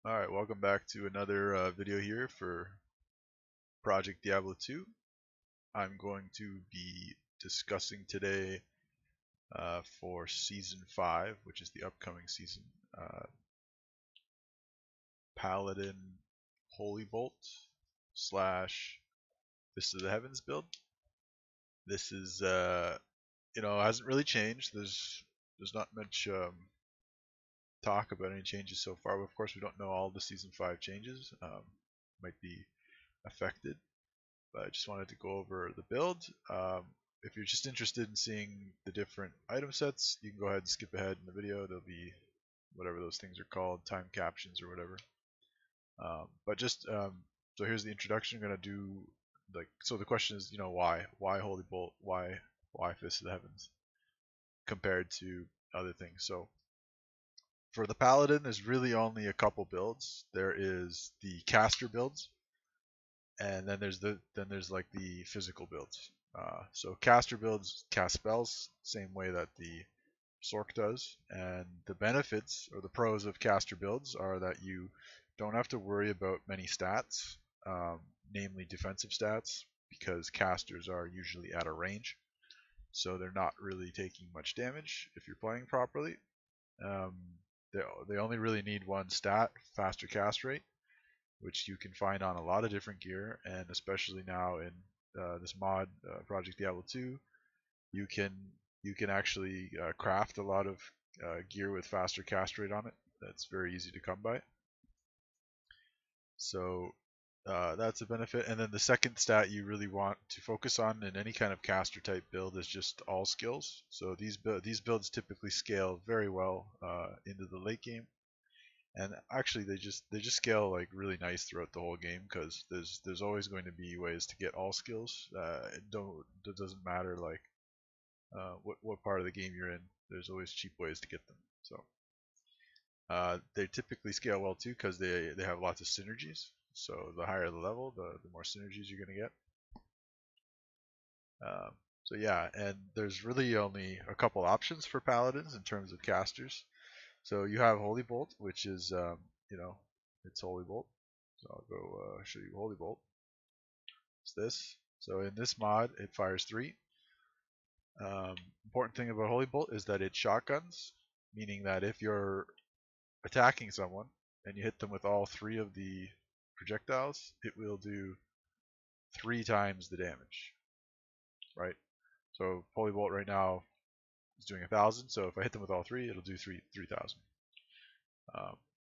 Alright, welcome back to another video here for Project Diablo 2. I'm going to be discussing today for Season 5, which is the upcoming season, Paladin Holy Bolt slash Fist of the Heavens build. This is, hasn't really changed. There's not much talk about any changes so far, but of course we don't know all the Season 5 changes. Might be affected. But I just wanted to go over the build. If you're just interested in seeing the different item sets, you can go ahead and skip ahead in the video. There'll be whatever those things are called, time captions or whatever. So here's the introduction. I'm gonna do so. The question is, why Holy Bolt? Why Fist of the Heavens compared to other things? So for the Paladin, there's really only a couple builds. There is the caster builds, and then there's like the physical builds. So caster builds cast spells same way that the Sork does, and the benefits or the pros of caster builds are that you don't have to worry about many stats, namely defensive stats, because casters are usually at a range, so they're not really taking much damage if you're playing properly. Um, they only really need one stat, faster cast rate, which you can find on a lot of different gear, and especially now in this mod, Project Diablo 2, you can actually craft a lot of gear with faster cast rate on it. That's very easy to come by. So that's a benefit. And then the second stat you really want to focus on in any kind of caster type build is just all skills. So these builds typically scale very well into the late game, and actually they just scale like really nice throughout the whole game, because there's always going to be ways to get all skills. It doesn't matter like what part of the game you're in. There's always cheap ways to get them. So they typically scale well too, because they have lots of synergies. So the higher the level, the more synergies you're going to get. So yeah, and there's really only a couple options for paladins in terms of casters. So you have Holy Bolt, which is, it's Holy Bolt. So I'll go show you Holy Bolt. It's this. So in this mod, it fires 3. Important thing about Holy Bolt is that it shotguns, meaning that if you're attacking someone and you hit them with all 3 of the projectiles, it will do 3 times the damage, right? So Holy Bolt right now is doing 1,000, so if I hit them with all 3, it'll do 3,000.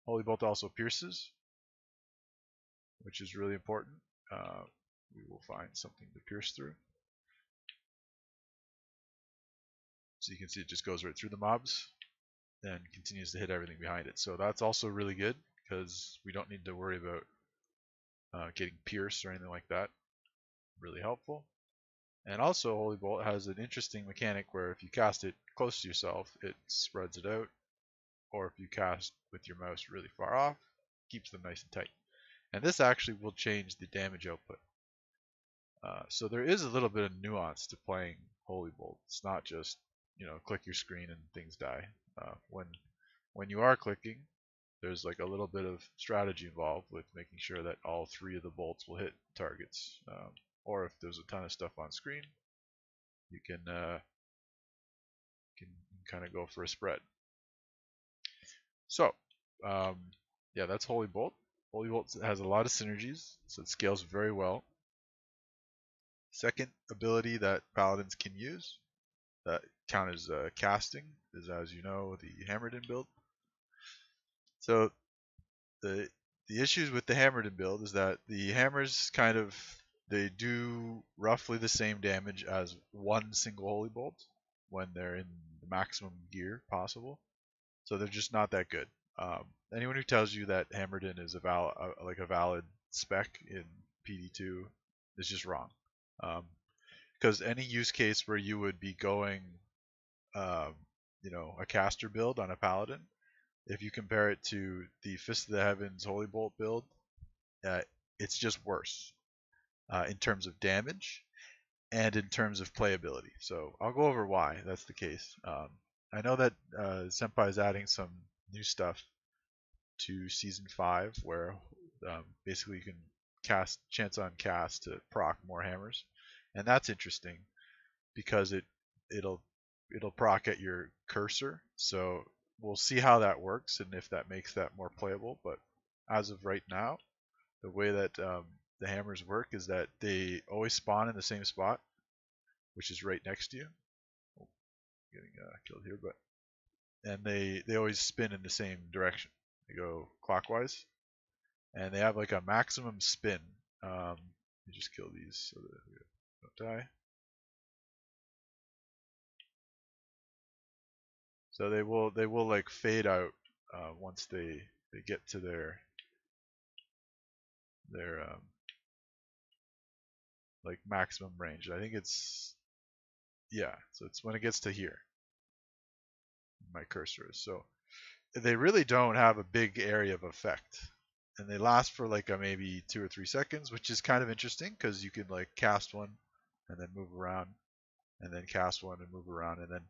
Holy Bolt also pierces, which is really important. We will find something to pierce through. So you can see it just goes right through the mobs and continues to hit everything behind it. So that's also really good, because we don't need to worry about getting pierced or anything like that. Really helpful. And also Holy Bolt has an interesting mechanic where if you cast it close to yourself, it spreads it out, or if you cast with your mouse really far off, keeps them nice and tight. And this actually will change the damage output. So there is a little bit of nuance to playing Holy Bolt. It's not just, click your screen and things die. When you are clicking, there's like a little bit of strategy involved with making sure that all 3 of the bolts will hit targets. Or if there's a ton of stuff on screen, you can kind of go for a spread. So, yeah, that's Holy Bolt. Holy Bolt has a lot of synergies, so it scales very well. Second ability that paladins can use that count as casting is, as you know, the Hammered In build. So the issues with the Hammered In build is that the hammers they do roughly the same damage as one single Holy Bolt when they're in the maximum gear possible. So they're just not that good. Anyone who tells you that Hammered In is a valid spec in PD2 is just wrong. Because any use case where you would be going, a caster build on a paladin, if you compare it to the Fist of the Heavens Holy Bolt build, it's just worse in terms of damage and in terms of playability. So I'll go over why that's the case. I know that Senpai is adding some new stuff to Season 5, where basically you can chance on cast to proc more hammers, and that's interesting because it'll proc at your cursor. So we'll see how that works and if that makes that more playable. But as of right now, the way that the hammers work is that they always spawn in the same spot, which is right next to you. Oh, getting killed here, but and they always spin in the same direction. They go clockwise, and they have like a maximum spin. Let me just kill these so that we don't die. So they will like fade out once they get to their like maximum range. I think it's, yeah. So it's when it gets to here. My cursor is, so they really don't have a big area of effect, and they last for like maybe 2 or 3 seconds, which is kind of interesting because you can like cast one and then move around, and then cast one and move around, and then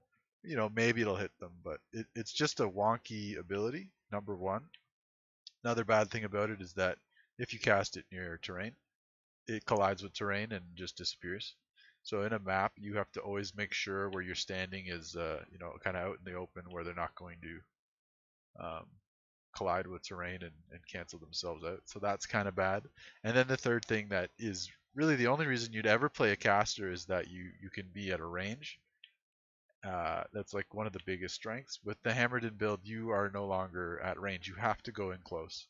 maybe it'll hit them, but it's just a wonky ability. Number one. Another bad thing about it is that if you cast it near terrain, it collides with terrain and just disappears. So in a map, you have to always make sure where you're standing is, kind of out in the open where they're not going to collide with terrain and cancel themselves out. So that's kind of bad. And then the third thing that is really the only reason you'd ever play a caster is that you can be at a range. That's like one of the biggest strengths. With the hammered in build, you are no longer at range. You have to go in close.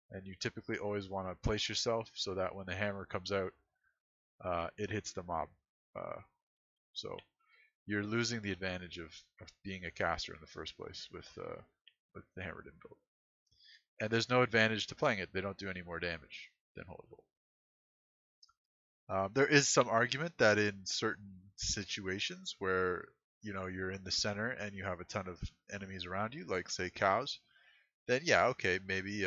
And you typically always want to place yourself so that when the hammer comes out, it hits the mob. So you're losing the advantage of being a caster in the first place with the hammered in build. And there's no advantage to playing it. They don't do any more damage than Holy Bolt. There is some argument that in certain situations where you're in the center and you have a ton of enemies around you, like say cows, then yeah, okay, maybe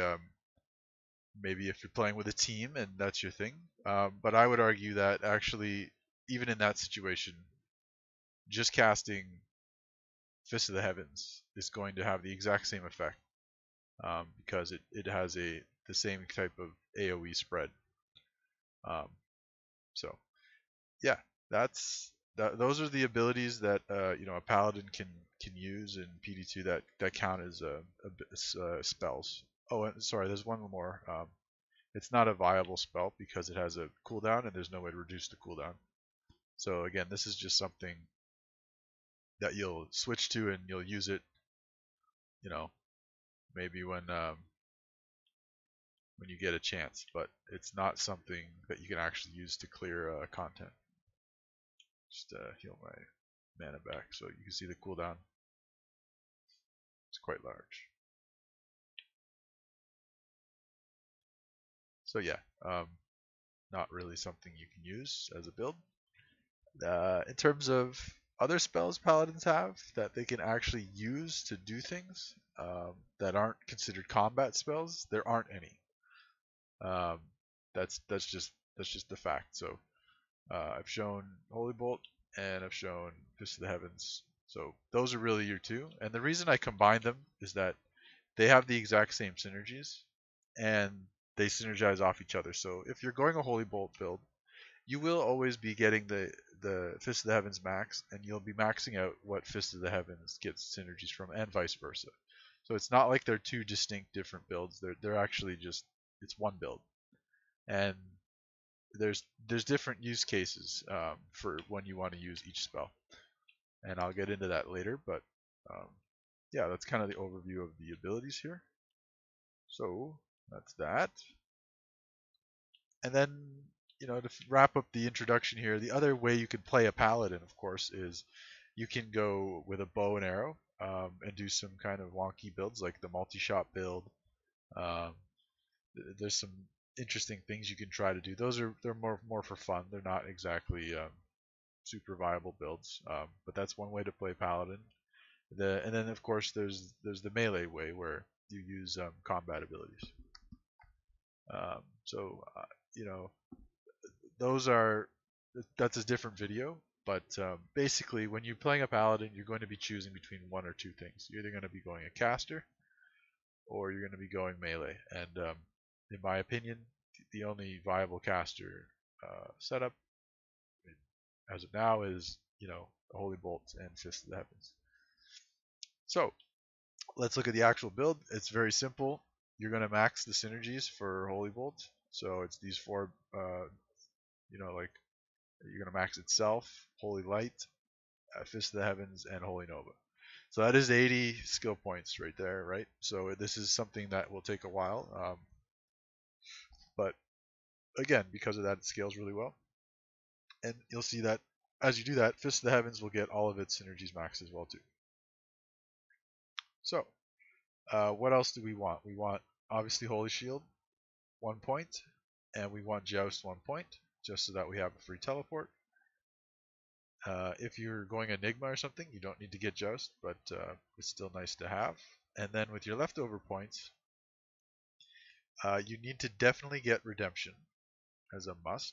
if you're playing with a team and that's your thing. But I would argue that actually, even in that situation, just casting Fist of the Heavens is going to have the exact same effect because it has the same type of AoE spread. So yeah, those are the abilities that a paladin can use in PD2 that count as spells. Oh, and sorry, there's one more. It's not a viable spell because it has a cooldown and there's no way to reduce the cooldown. So again, this is just something that you'll switch to and you'll use it, maybe when you get a chance, but it's not something that you can actually use to clear content. Just heal my mana back so you can see the cooldown. It's quite large. So yeah, not really something you can use as a build. In terms of other spells paladins have that they can actually use to do things that aren't considered combat spells, there aren't any. That's just the fact. So I've shown Holy Bolt and I've shown Fist of the Heavens. So those are really your two. And the reason I combine them is that they have the exact same synergies and they synergize off each other. So if you're going a Holy Bolt build, you will always be getting the Fist of the Heavens max, and you'll be maxing out what Fist of the Heavens gets synergies from, and vice versa. So it's not like they're two distinct different builds. They're actually just, it's one build. And there's different use cases for when you want to use each spell, and I'll get into that later. But yeah, that's kind of the overview of the abilities here. So that's that. And then, to wrap up the introduction here, the other way you can play a paladin, of course, is you can go with a bow and arrow and do some kind of wonky builds like the multi-shot build. There's some interesting things you can try to do. They're more for fun. They're not exactly super viable builds, but that's one way to play paladin. And then of course there's the melee way where you use combat abilities. So that's a different video. But basically, when you're playing a paladin, you're going to be choosing between one or two things. You're either going to be going a caster, or you're going to be going melee. And in my opinion, the only viable caster setup as of now is, Holy Bolt and Fist of the Heavens. So let's look at the actual build. It's very simple. You're going to max the synergies for Holy Bolt. So it's these four, like you're going to max itself, Holy Light, Fist of the Heavens, and Holy Nova. So that is 80 skill points right there, right? So this is something that will take a while. But again, because of that, it scales really well. And you'll see that as you do that, Fist of the Heavens will get all of its synergies maxed as well too. So, what else do we want? We want, obviously, Holy Shield, 1 point, and we want Joust, 1 point, just so that we have a free teleport. If you're going Enigma or something, you don't need to get Joust, but it's still nice to have. And then with your leftover points, you need to definitely get Redemption as a must.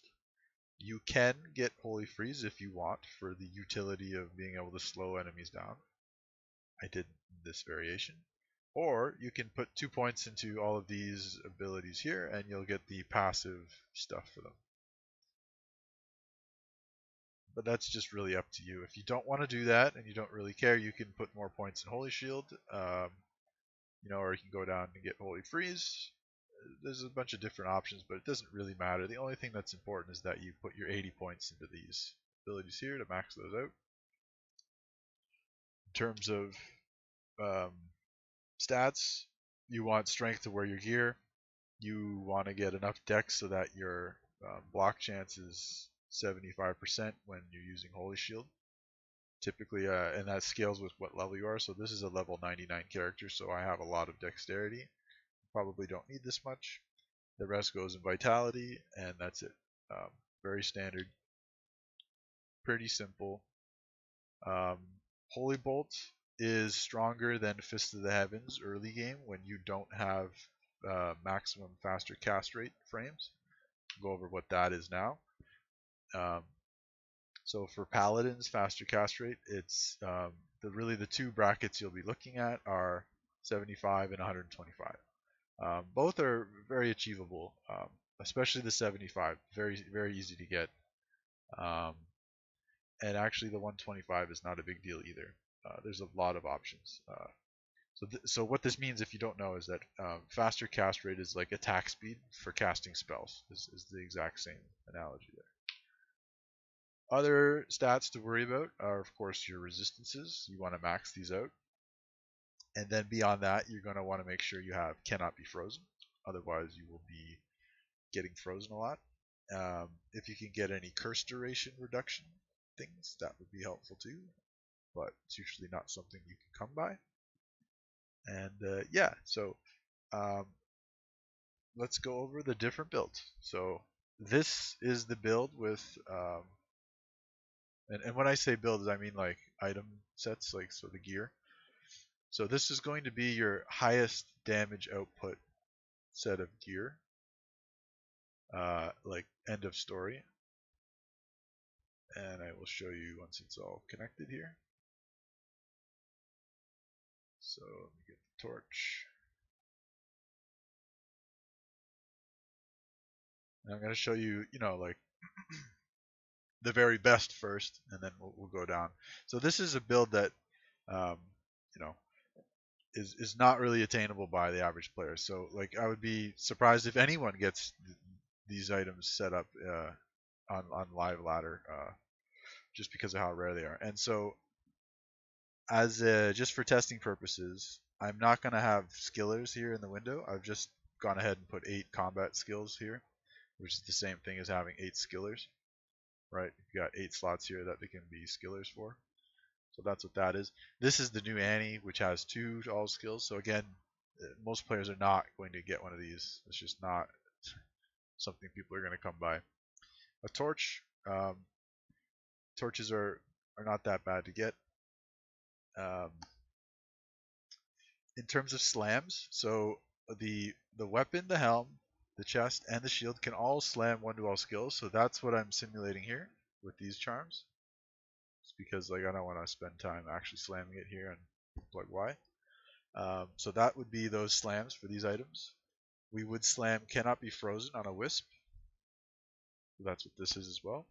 You can get Holy Freeze if you want for the utility of being able to slow enemies down. I did this variation. Or you can put 2 points into all of these abilities here and you'll get the passive stuff for them. But that's just really up to you. If you don't want to do that and you don't really care, you can put more points in Holy Shield. Or you can go down and get Holy Freeze. There's a bunch of different options, but it doesn't really matter. The only thing that's important is that you put your 80 points into these abilities here to max those out. In terms of stats, you want strength to wear your gear. You want to get enough dex so that your block chance is 75% when you're using Holy Shield. Typically, and that scales with what level you are. So this is a level 99 character, so I have a lot of dexterity. Probably don't need this much. The rest goes in vitality, and that's it. Very standard, pretty simple. Holy Bolt is stronger than Fist of the Heavens early game when you don't have maximum faster cast rate frames. We'll go over what that is now. So for Paladins, faster cast rate, it's really the two brackets you'll be looking at are 75 and 125. Both are very achievable, especially the 75. Very, very easy to get. And actually the 125 is not a big deal either. There's a lot of options. So what this means, if you don't know, is that faster cast rate is like attack speed for casting spells. Is the exact same analogy there. Other stats to worry about are, of course, your resistances. You want to max these out. And then beyond that, you're going to want to make sure you have cannot be frozen. Otherwise, you will be getting frozen a lot. If you can get any curse duration reduction things, that would be helpful too. But it's usually not something you can come by. And yeah, so let's go over the different builds. So this is the build with, and when I say builds, I mean like item sets, like so the gear. So this is going to be your highest damage output set of gear, like end of story. And I will show you once it's all connected here. So let me get the torch. And I'm going to show you, like the very best first, and then we'll go down. So this is a build that, is not really attainable by the average player. So like I would be surprised if anyone gets these items set up on live ladder, just because of how rare they are. And so as just for testing purposes, I'm not going to have skillers here in the window. I've just gone ahead and put 8 combat skills here, which is the same thing as having 8 skillers, right? You've got 8 slots here that they can be skillers for. So that's what that is. This is the new Annie, which has 2 all skills. So again, most players are not going to get one of these. It's just not something people are going to come by. A torch. Torches are not that bad to get. In terms of slams, so the weapon, the helm, the chest, and the shield can all slam 1 to all skills. So that's what I'm simulating here with these charms. It's because like I don't want to spend time actually slamming it here and plug Y. So that would be those slams for these items. We would slam cannot be frozen on a wisp. So that's what this is as well.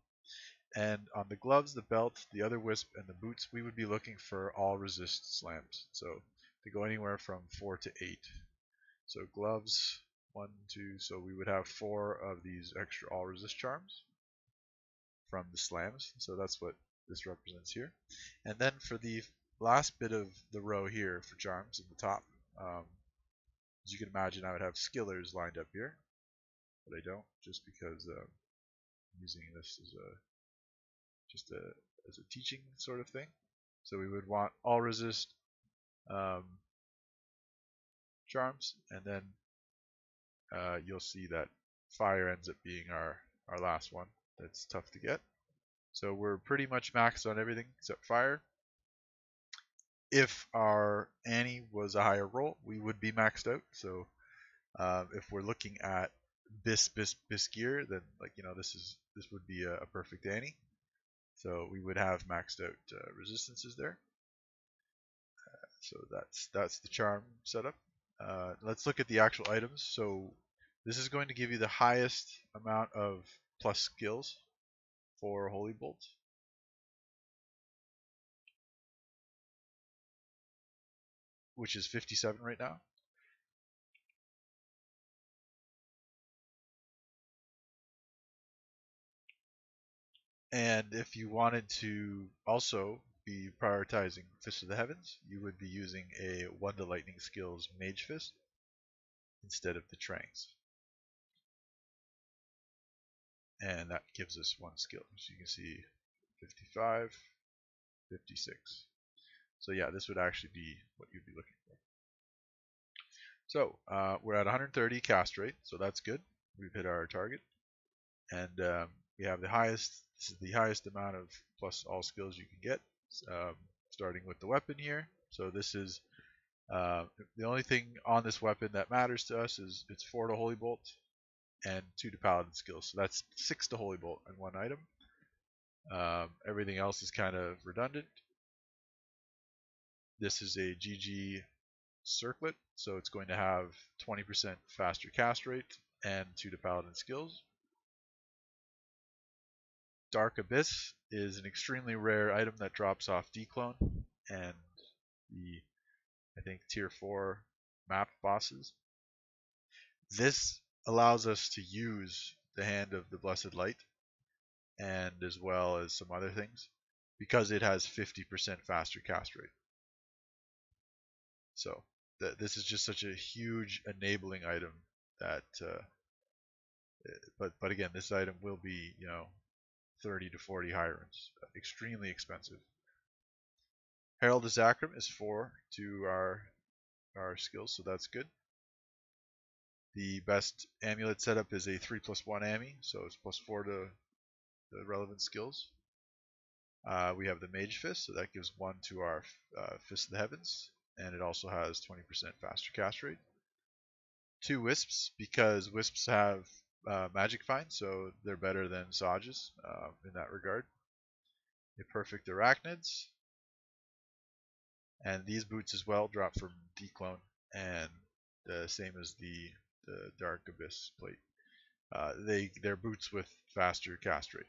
And on the gloves, the belt, the other wisp, and the boots, we would be looking for all resist slams. So they go anywhere from 4 to 8. So gloves, 1, 2, so we would have 4 of these extra all resist charms from the slams. So that's what this represents here. And then for the last bit of the row here for charms at the top, as you can imagine, I would have skillers lined up here, but I don't, just because I'm using this as a teaching sort of thing. So we would want all resist charms, and then you'll see that fire ends up being our last one. That's tough to get. So we're pretty much maxed on everything except fire. If our Annie was a higher roll, we would be maxed out. So if we're looking at bis gear, then this would be a perfect Annie. So we would have maxed out resistances there. So that's the charm setup. Let's look at the actual items. So this is going to give you the highest amount of plus skills for Holy Bolt. Which is 57 right now. And if you wanted to also be prioritizing Fist of the Heavens, you would be using a 1 to Lightning Skills Mage Fist instead of the Trangs. And that gives us 1 skill. So you can see 55, 56. So yeah, this would actually be what you'd be looking for. So we're at 130 cast rate, so that's good. We've hit our target. And we have the highest, this is the highest amount of plus all skills you can get, starting with the weapon here. So this is the only thing on this weapon that matters to us is it's 4 to Holy Bolt and 2 to Paladin skills. So that's 6 to Holy Bolt and 1 item. Everything else is kind of redundant. This is a GG circlet, so it's going to have 20% faster cast rate and 2 to Paladin skills. Dark Abyss is an extremely rare item that drops off Declone and the, I think, tier 4 map bosses. This allows us to use the Hand of the Blessed Light and as well as some other things because it has 50% faster cast rate. So this is just such a huge enabling item that, but again, this item will be 30 to 40 high runes, extremely expensive. Herald of Zakram is 4 to our skills, so that's good. The best amulet setup is a 3+1 Ami, so it's +4 to the relevant skills. We have the Mage Fist, so that gives 1 to our Fist of the Heavens, and it also has 20% faster cast rate. 2 Wisps, because Wisps have Magic Find, so they're better than Sages in that regard. A Perfect Arachnids, and these boots as well drop from Declone, and the same as the Dark Abyss plate. They're boots with faster cast rate,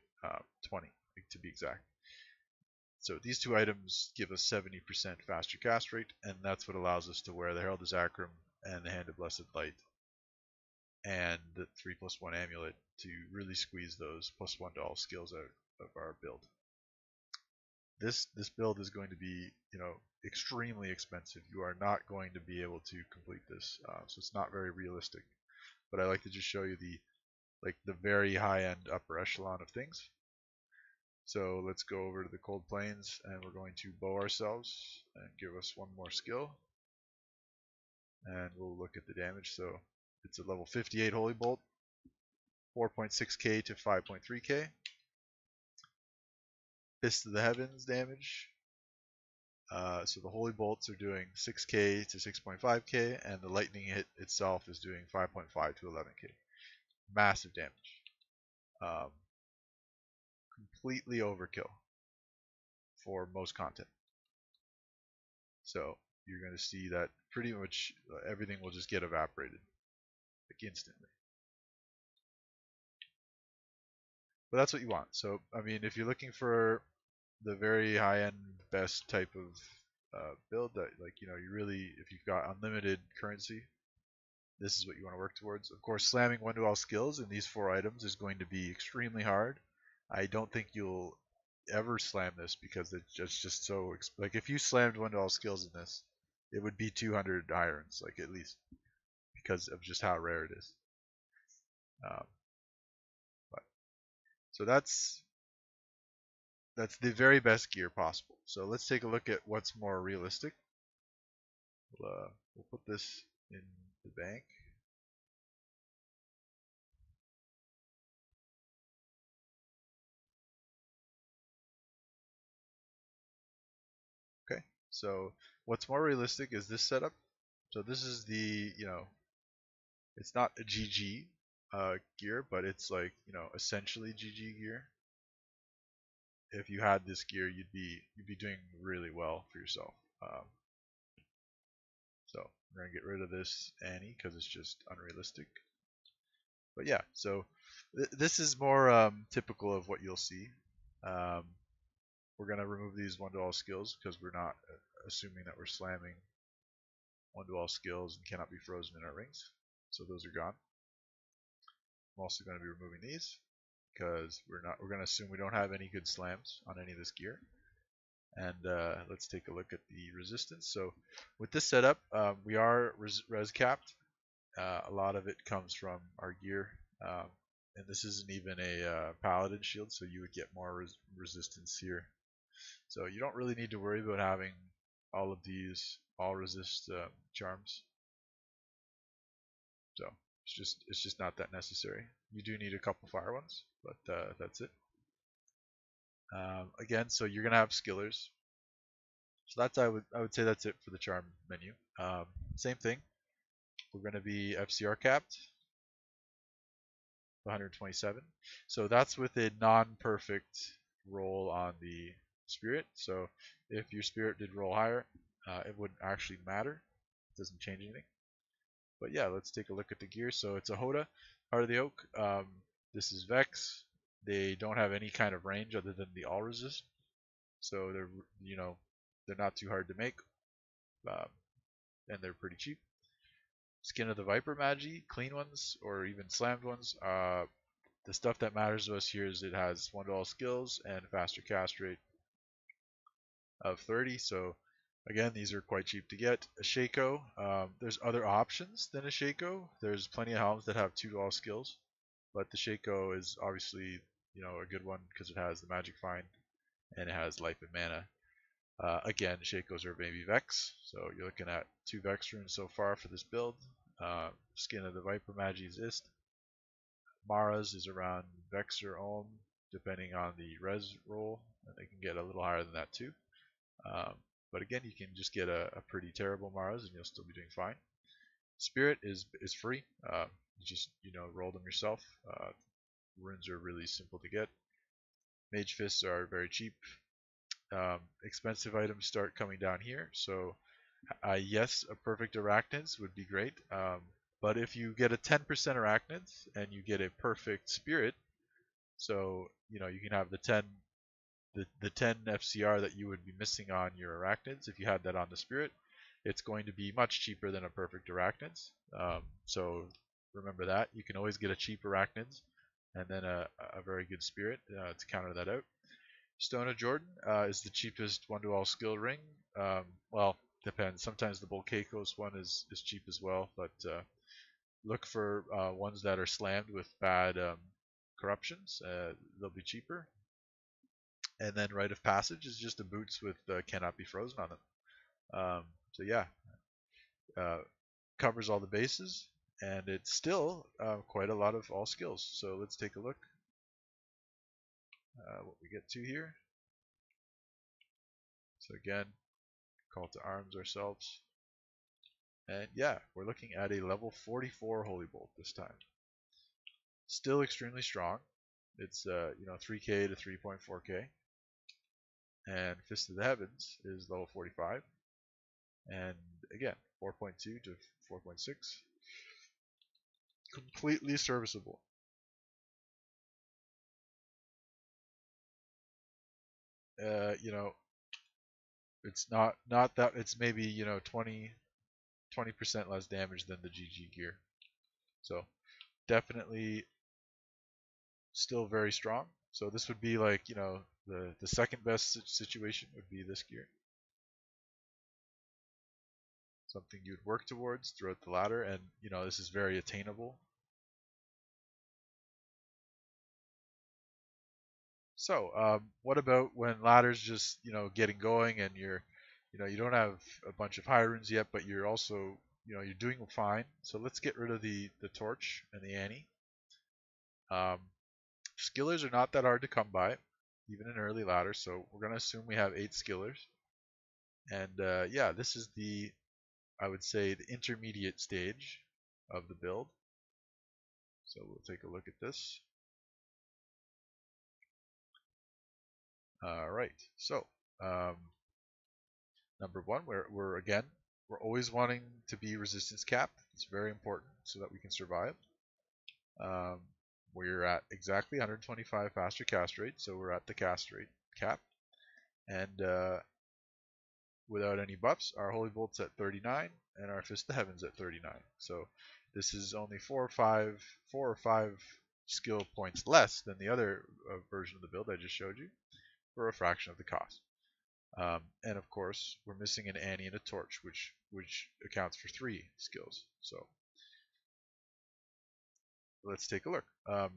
20 to be exact. So these 2 items give us 70% faster cast rate, and that's what allows us to wear the Herald of Zakram and the Hand of Blessed Light and the 3+1 amulet to really squeeze those +1 to all skills out of our build. This build is going to be extremely expensive. You are not going to be able to complete this, so it's not very realistic. But I like to just show you the very high end upper echelon of things. So let's go over to the Cold Plains and we're going to bow ourselves and give us 1 more skill. And we'll look at the damage. So it's a level 58 Holy Bolt, 4.6k to 5.3k. Fist of the Heavens damage. So the Holy Bolts are doing 6k to 6.5k, and the Lightning hit itself is doing 5.5 to 11k. Massive damage. Completely overkill for most content. So you're going to see that pretty much everything will just get evaporated like instantly. But that's what you want. So I mean, if you're looking for the very high-end best type of build that, like, you know, you really, if you've got unlimited currency, this is what you want to work towards. Of course, slamming one to all skills in these 4 items is going to be extremely hard. I don't think you'll ever slam this because it's just so like, if you slammed one to all skills in this, it would be 200 irons, like, at least, because of just how rare it is. Um, but, so that's the very best gear possible. So let's take a look at what's more realistic. We'll put this in the bank. Okay, so what's more realistic is this setup. So this is the, you know, it's not a GG gear, but it's like, you know, essentially GG gear. If you had this gear, you'd be doing really well for yourself. So we're gonna get rid of this Annie because it's just unrealistic. But yeah, so this is more typical of what you'll see. We're gonna remove these one to all skills because we're not assuming that we're slamming one to all skills and cannot be frozen in our rings. So those are gone. I'm also going to be removing these because we're going to assume we don't have any good slams on any of this gear. And let's take a look at the resistance. So with this setup, we are res capped. A lot of it comes from our gear. And this isn't even a paladin shield, so you would get more resistance here. So you don't really need to worry about having all of these all resist charms. So it's just not that necessary. You do need a couple fire ones, but that's it. Again, so you're gonna have skillers. So that's I would say that's it for the charm menu. Same thing. We're gonna be FCR capped, 127. So that's with a non-perfect roll on the spirit. So if your spirit did roll higher, it wouldn't actually matter. It doesn't change anything. But yeah, let's take a look at the gear. So it's a Hoda, Heart of the Oak. This is Vex. They don't have any kind of range other than the all resist. So they're, you know, they're not too hard to make, and they're pretty cheap. Skin of the Viper Magi, clean ones or even slammed ones. The stuff that matters to us here is it has one to all skills and faster cast rate of 30. So again, these are quite cheap to get. A Shaco, there's other options than a Shaco. There's plenty of helms that have 2 to all skills, but the Shaco is obviously, you know, a good one because it has the magic find and it has life and mana. Again, Shakos are maybe Vex, so you're looking at 2 Vex runes so far for this build. Skin of the Viper Magi's Ist. Mara's is around Vex or Ohm, depending on the res roll, and they can get a little higher than that too. But again, you can just get a pretty terrible Mara's and you'll still be doing fine. Spirit is free. You just, you know, roll them yourself. Runes are really simple to get. Mage Fists are very cheap. Expensive items start coming down here. So yes, a perfect Arachnids would be great. But if you get a 10% Arachnids and you get a perfect Spirit, so you know you can have the 10 FCR that you would be missing on your Arachnids if you had that on the Spirit. It's going to be much cheaper than a perfect Arachnids. So remember that. You can always get a cheap Arachnids and then a very good Spirit to counter that out. Stone of Jordan is the cheapest one to all skill ring. Well, depends. Sometimes the Bolkeikos one is cheap as well, but look for ones that are slammed with bad corruptions. They'll be cheaper. And then Rite of Passage is just the boots with cannot be frozen on them. So yeah, covers all the bases, and it's still quite a lot of all skills. So let's take a look what we get to here. So again, call to arms ourselves. And yeah, we're looking at a level 44 Holy Bolt this time. Still extremely strong. It's you know, 3k to 3.4k. And Fist of the Heavens is level 45. And again, 4.2 to 4.6, completely serviceable. You know, it's not that, it's maybe, you know, 20% less damage than the GG gear. So definitely still very strong. So this would be like, you know, the second best situation would be this gear. Something you'd work towards throughout the ladder, and you know, this is very attainable. So what about when ladder's just, you know, getting going and you're, you know, you don't have a bunch of high runes yet, but you're also, you know, you're doing fine. So let's get rid of the torch and the Annie. Um, skillers are not that hard to come by, even in early ladder. So we're gonna assume we have 8 skillers, and yeah, this is the, I would say, the intermediate stage of the build. So we'll take a look at this. All right. So um, number one, we're again, we're always wanting to be resistance capped. It's very important so that we can survive. Um, we're at exactly 125 faster cast rate, so we're at the cast rate cap. And without any buffs, our Holy Bolt's at 39, and our Fist of the Heavens at 39. So this is only 4 or 5 skill points less than the other version of the build I just showed you, for a fraction of the cost. And of course, we're missing an Annie and a Torch, which accounts for 3 skills. So let's take a look.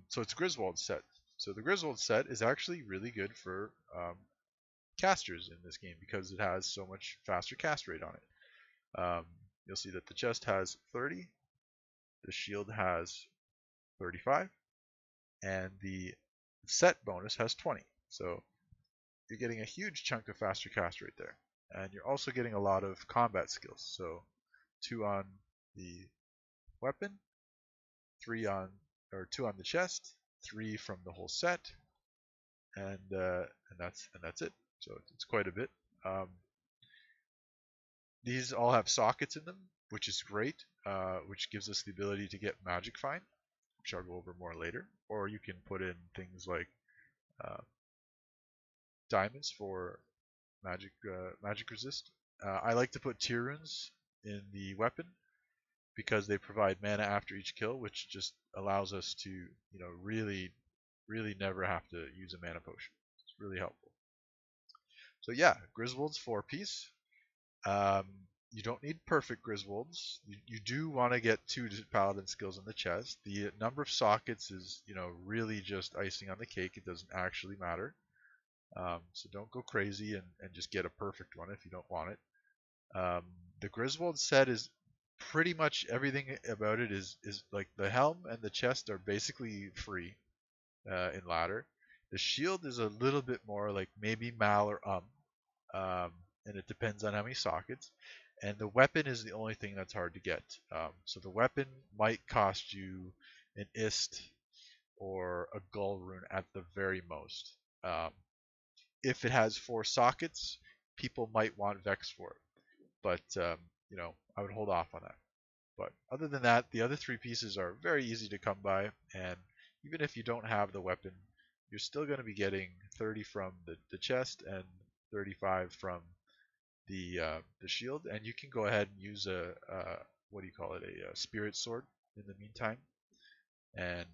So it's Griswold set. So the Griswold set is actually really good for casters in this game because it has so much faster cast rate on it. You'll see that the chest has 30, the shield has 35, and the set bonus has 20. So you're getting a huge chunk of faster cast rate there. And you're also getting a lot of combat skills. So 2 on the weapon, 3 on, or 2 on the chest, 3 from the whole set, and that's it. So it's quite a bit. These all have sockets in them, which is great, which gives us the ability to get magic find, which I'll go over more later. Or you can put in things like uh, diamonds for magic resist. I like to put tier runes in the weapon because they provide mana after each kill, which just allows us to, you know, really never have to use a mana potion. It's really helpful. So yeah, Griswold's 4-piece. Um, you don't need perfect Griswolds. You do want to get 2 paladin skills in the chest. The number of sockets is, you know, really just icing on the cake. It doesn't actually matter. So don't go crazy and just get a perfect one if you don't want it. The Griswold set is pretty much everything about it is like the helm and the chest are basically free in ladder. The shield is a little bit more like maybe Mal or and it depends on how many sockets. And the weapon is the only thing that's hard to get. So the weapon might cost you an Ist or a Gull rune at the very most. If it has 4 sockets, people might want Vex for it, but you know, I would hold off on that. But other than that, the other 3 pieces are very easy to come by, and even if you don't have the weapon, you're still going to be getting 30 from the chest and 35 from the shield, and you can go ahead and use a what do you call it, a spirit sword in the meantime, and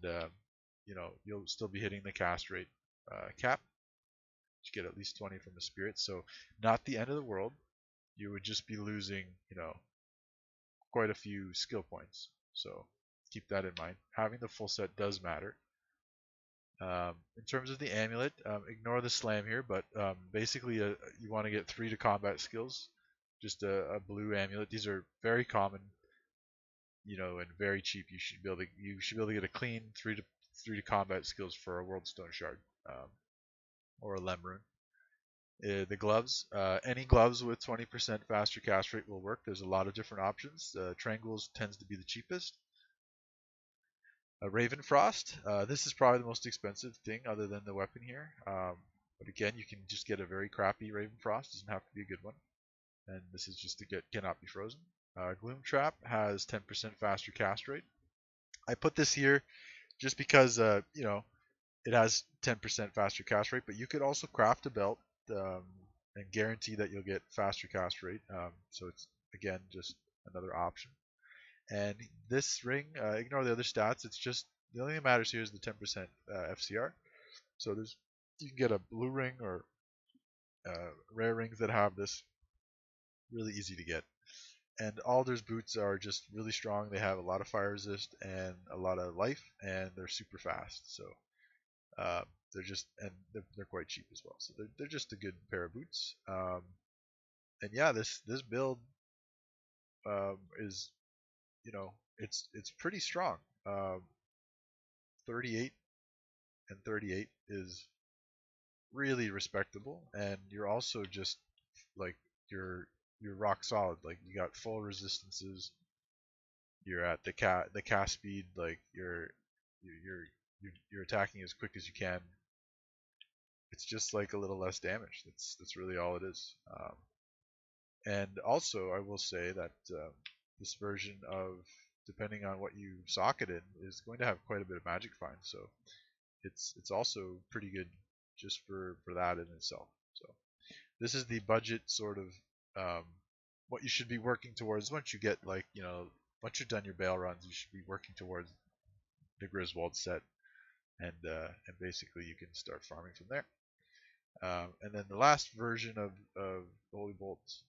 you know, you'll still be hitting the cast rate cap. You get at least 20 from the spirit, so not the end of the world. You would just be losing, you know, quite a few skill points. So keep that in mind. Having the full set does matter. In terms of the amulet, ignore the slam here, but basically you want to get 3 to combat skills. Just a blue amulet. These are very common, you know, and very cheap. You should be able to get a clean 3 to combat skills for a World Stone Shard or a Lemrune. The gloves, any gloves with 20% faster cast rate will work. There's a lot of different options. Triangles tends to be the cheapest. Raven Frost, this is probably the most expensive thing other than the weapon here. But again, you can just get a very crappy Raven Frost. Doesn't have to be a good one. and this is just to get cannot be frozen. Gloom Trap has 10% faster cast rate. I put this here just because it has 10% faster cast rate, but you could also craft a belt um, and guarantee that you'll get faster cast rate. So it's again just another option. And this ring, ignore the other stats. It's just the only thing that matters here is the 10% FCR. So you can get a blue ring or rare rings that have this. Really easy to get. And Alder's boots are just really strong. They have a lot of fire resist and a lot of life, and they're super fast. So uh, they're quite cheap as well. So they're just a good pair of boots. And yeah, this build is it's pretty strong. 38 and 38 is really respectable, and you're also just like you're rock solid. Like you got full resistances. You're at the cast speed. Like you're attacking as quick as you can. It's just like a little less damage. That's really all it is. And also, I will say that this version of, depending on what you sock it in, is going to have quite a bit of magic find. So it's also pretty good just for that in itself. So this is the budget sort of what you should be working towards once you get once you've done your bail runs, you should be working towards the Griswold set, and basically you can start farming from there. And then the last version of Holy Bolts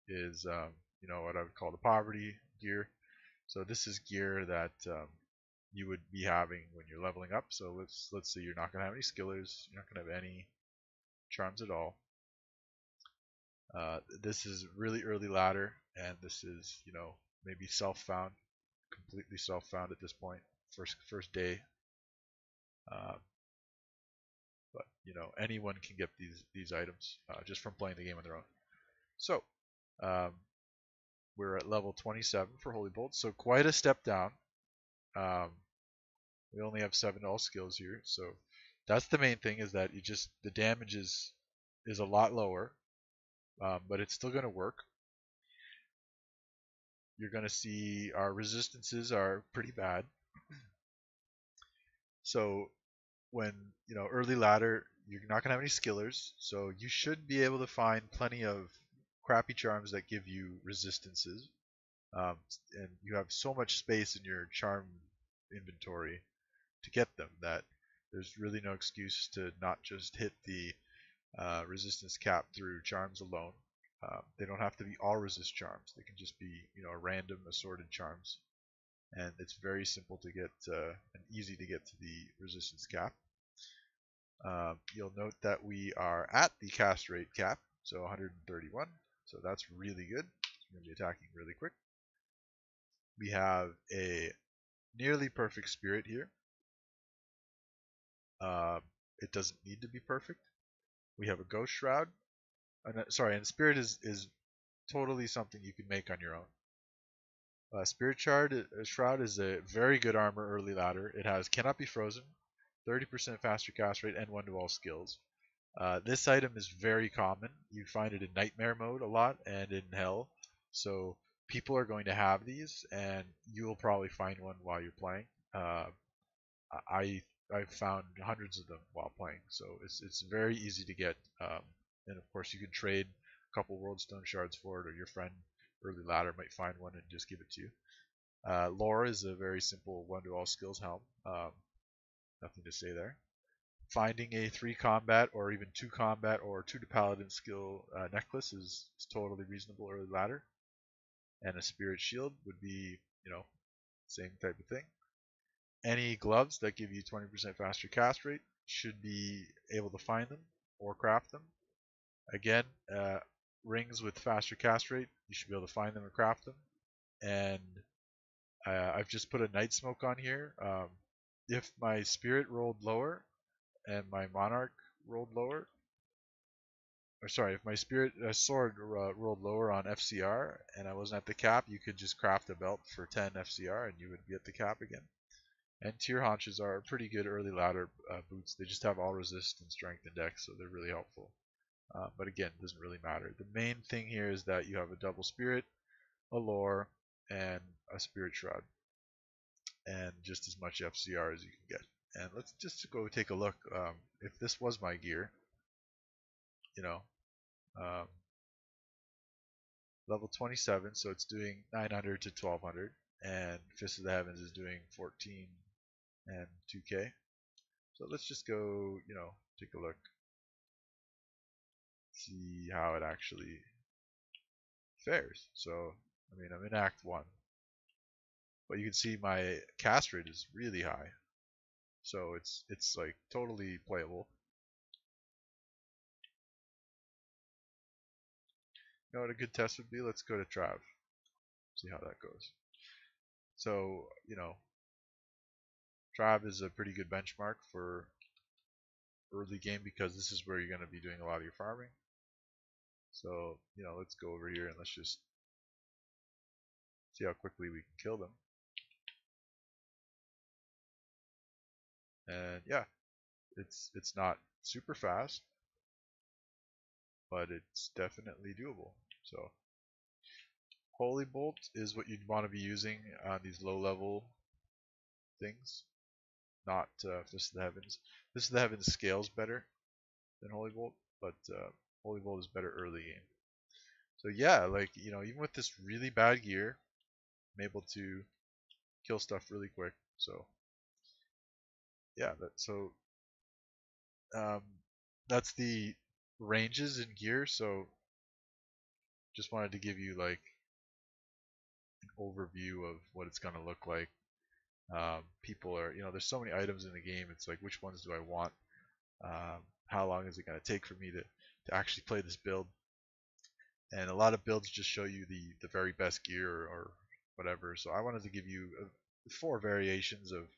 is what I would call the poverty gear. So this is gear that you would be having when you're leveling up. So let's say you're not gonna have any skillers, you're not gonna have any charms at all. This is really early ladder, and this is maybe self-found, completely self-found at this point, first day. Uh, but anyone can get these items just from playing the game on their own. So um, we're at level 27 for Holy Bolt, so quite a step down. We only have 7 all skills here, so that's the main thing, is that the damage is a lot lower, but it's still going to work. You're going to see our resistances are pretty bad. So when early ladder, you're not going to have any skillers, so you should be able to find plenty of crappy charms that give you resistances. And you have so much space in your charm inventory to get them that there's really no excuse to not just hit the resistance cap through charms alone. They don't have to be all resist charms. They can just be random assorted charms, and it's very simple to get and easy to get to the resistance cap. You'll note that we are at the cast rate cap, so 131. So that's really good. We're going to be attacking really quick. We have a nearly perfect spirit here. It doesn't need to be perfect. We have a ghost shroud. And spirit is totally something you can make on your own. Spirit shroud is a very good armor early ladder. It has cannot be frozen, 30% faster cast rate, and 1 to all skills. This item is very common. You find it in nightmare mode a lot and in hell. So people are going to have these, and you will probably find one while you're playing. I've found hundreds of them while playing, so it's very easy to get. And of course, you can trade a couple Worldstone shards for it, or your friend early ladder might find one and just give it to you. Lore is a very simple 1 to all skills helm. Nothing to say there. Finding a 3 combat or even 2 combat or 2 to paladin skill necklace is totally reasonable early ladder. And a spirit shield would be, same type of thing. Any gloves that give you 20% faster cast rate, should be able to find them or craft them. Again, rings with faster cast rate, you should be able to find them and craft them. And I've just put a night smoke on here. If my spirit rolled lower and my monarch rolled lower, or sorry, if my spirit sword rolled lower on FCR and I wasn't at the cap, you could just craft a belt for 10 FCR and you would be at the cap again. And tier haunches are pretty good early ladder boots. They just have all resist and strength and dex, so they're really helpful. But again, it doesn't really matter. The main thing here is that you have a double spirit, a lore, and a spirit shroud, and just as much FCR as you can get. And let's just go take a look. If this was my gear, you know, um, level 27, so it's doing 900 to 1200, and Fist of the Heavens is doing 14 and 2k. So let's just go, take a look, see how it actually fares. So, I mean, I'm in Act 1, but you can see my cast rate is really high. So it's like totally playable. You know what a good test would be? Let's go to Trav, see how that goes. So, Trav is a pretty good benchmark for early game because this is where you're going to be doing a lot of your farming. So, let's go over here and let's just see how quickly we can kill them. And yeah, it's not super fast, but it's definitely doable. So, Holy Bolt is what you'd want to be using on these low level things, not Fist of the Heavens. Fist of the Heavens scales better than Holy Bolt, but Holy Bolt is better early game. So yeah, like, even with this really bad gear, I'm able to kill stuff really quick. So yeah, um, that's the ranges in gear. So just wanted to give you like an overview of what it's gonna look like. People are, there's so many items in the game. It's like, which ones do I want? How long is it gonna take for me to actually play this build? And a lot of builds just show you the very best gear or whatever. So I wanted to give you 4 variations of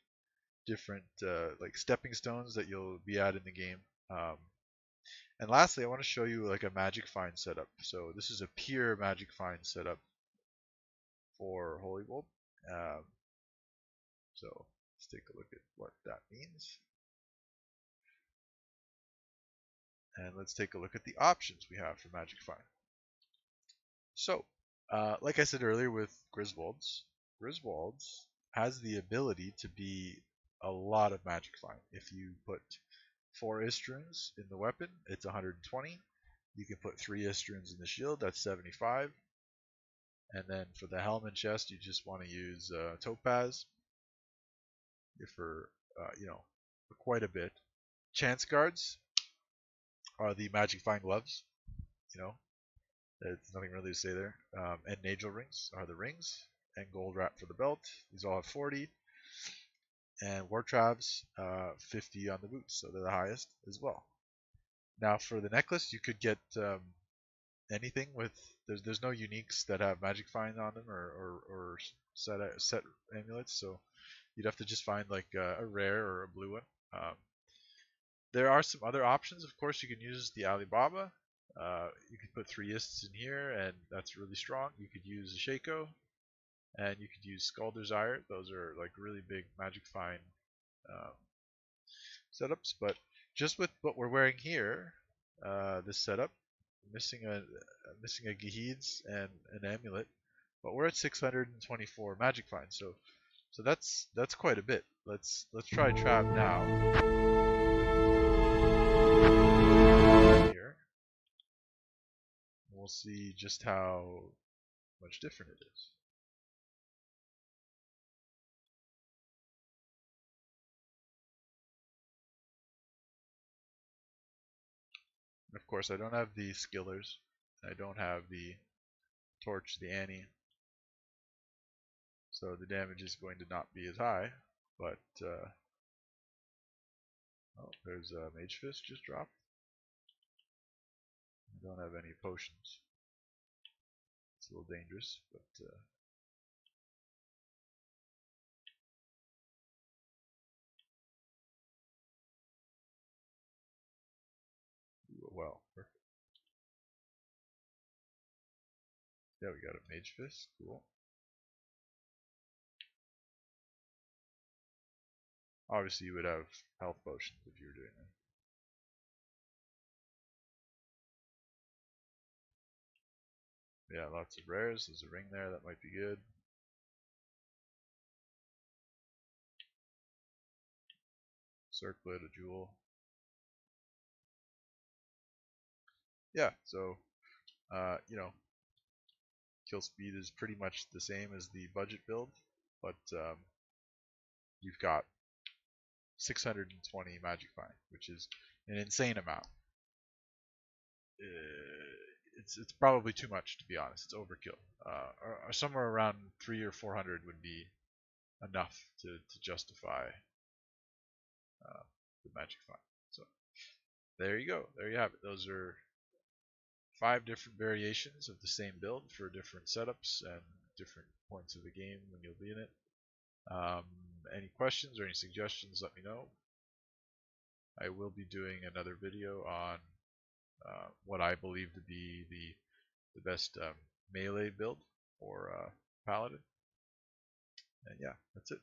different like stepping stones that you'll be at in the game. And lastly, I want to show you like a magic find setup. So this is a pure magic find setup for Holy Bolt. Um, so let's take a look at what that means. And let's take a look at the options we have for magic find. So, like I said earlier with Griswolds has the ability to be a lot of magic find. If you put 4 Istruns in the weapon, it's 120. You can put 3 Istruns in the shield, that's 75. And then for the helm and chest, you just want to use Topaz for, for quite a bit. Chance guards are the magic find gloves, you know, there's nothing really to say there. And Nagel rings are the rings, and gold wrap for the belt. These all have 40. And Wartravs, 50 on the boots, so they're the highest as well. Now for the necklace, you could get anything with. There's no uniques that have magic find on them or set amulets, so you'd have to just find like a rare or a blue one. There are some other options. Of course, you can use the Alibaba. You could put 3 Ists in here, and that's really strong. You could use a Shaco, and you could use Scalder's Ire. Those are like really big magic find setups. But just with what we're wearing here, this setup, missing a Gahid's and an amulet, but we're at 624 magic find. So that's quite a bit. Let's try Trap now. Here, we'll see just how much different it is. And of course, I don't have the skillers. I don't have the torch, the Annie. So the damage is going to not be as high. But, oh, there's a Mage Fist just dropped. I don't have any potions. It's a little dangerous, but well, perfect. Yeah, we got a Mage Fist. Cool. Obviously, you would have health potions if you were doing that. Yeah, lots of rares. There's a ring there, that might be good. Circlet, a jewel. Yeah, so you know, kill speed is pretty much the same as the budget build, but you've got 620 magic find, which is an insane amount. It's probably too much, to be honest. It's overkill. Or somewhere around 300 or 400 would be enough to justify the magic find. So there you go. There you have it. Those are 5 different variations of the same build for different setups and different points of the game when you'll be in it. Any questions or any suggestions, let me know. I will be doing another video on what I believe to be the best melee build for Paladin. And yeah, that's it.